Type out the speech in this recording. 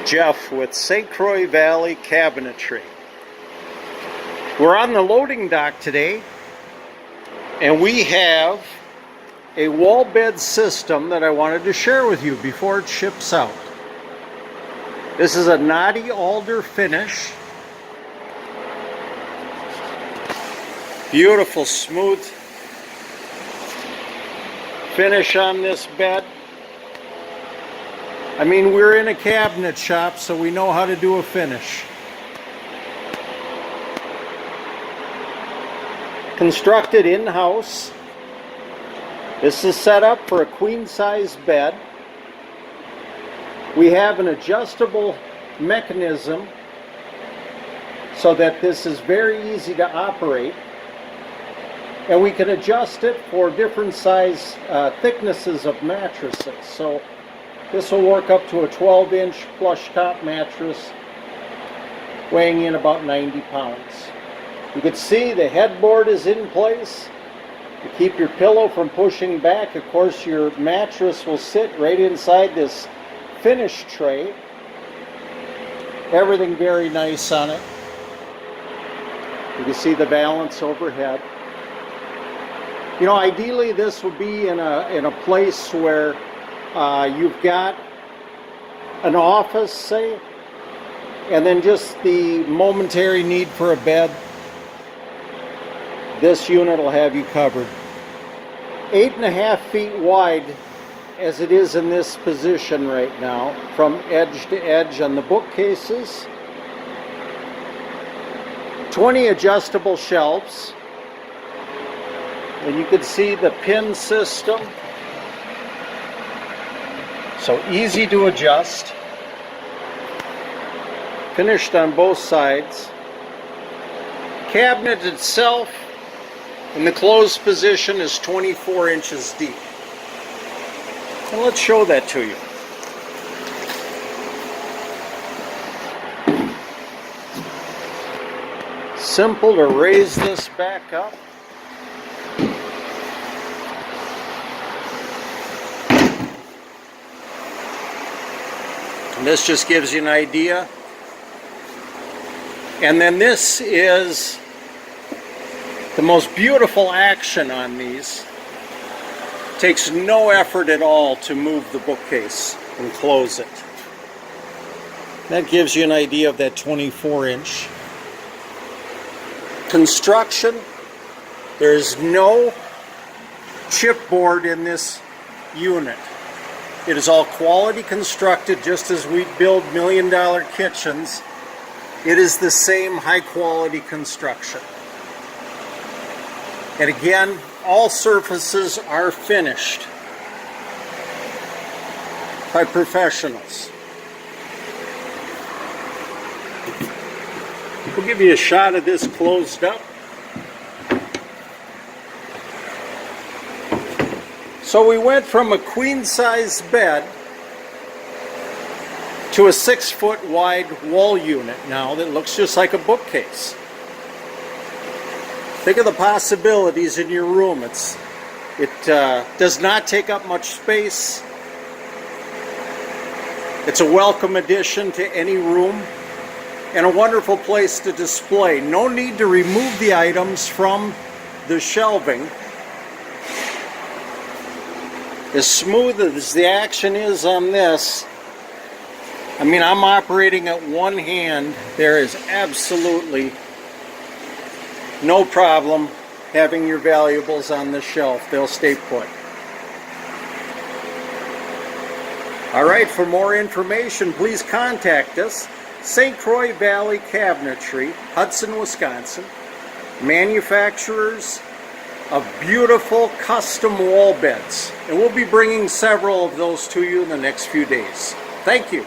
Jeff with St. Croix Valley Cabinetry. We're on the loading dock today, and we have a wall bed system that I wanted to share with you before it ships out. This is a knotty alder finish. Beautiful smooth finish on this bed. I mean, we're in a cabinet shop, so we know how to do a finish. Constructed in-house. This is set up for a queen-size bed. We have an adjustable mechanism so that this is very easy to operate. And we can adjust it for different size thicknesses of mattresses. So this will work up to a 12-inch flush top mattress weighing in about 90 pounds. You can see the headboard is in place to keep your pillow from pushing back. Of course, your mattress will sit right inside this finish tray. Everything very nice on it. You can see the balance overhead. You know, ideally this would be in a place where you've got an office, say, and then just the momentary need for a bed. This unit will have you covered. 8.5 feet wide as it is in this position right now, from edge to edge on the bookcases. 20 adjustable shelves. And you can see the pin system. So easy to adjust. Finished on both sides. Cabinet itself in the closed position is 24 inches deep. And let's show that to you. Simple to raise this back up. And this just gives you an idea. And then this is the most beautiful action on these. Takes no effort at all to move the bookcase and close it. That gives you an idea of that 24-inch. Construction, there's no chipboard in this unit. It is all quality constructed, just as we build million-dollar kitchens. It is the same high-quality construction. And again, all surfaces are finished by professionals. We'll give you a shot of this closed up. So we went from a queen-size bed to a 6-foot wide wall unit now that looks just like a bookcase. Think of the possibilities in your room. It does not take up much space. It's a welcome addition to any room and a wonderful place to display. No need to remove the items from the shelving. As smooth as the action is on this, I mean, I'm operating at one hand. There is absolutely no problem having your valuables on the shelf. They'll stay put. All right, for more information, please contact us. St. Croix Valley Cabinetry, Hudson, Wisconsin. Manufacturers of beautiful custom wall beds. And we'll be bringing several of those to you in the next few days. Thank you.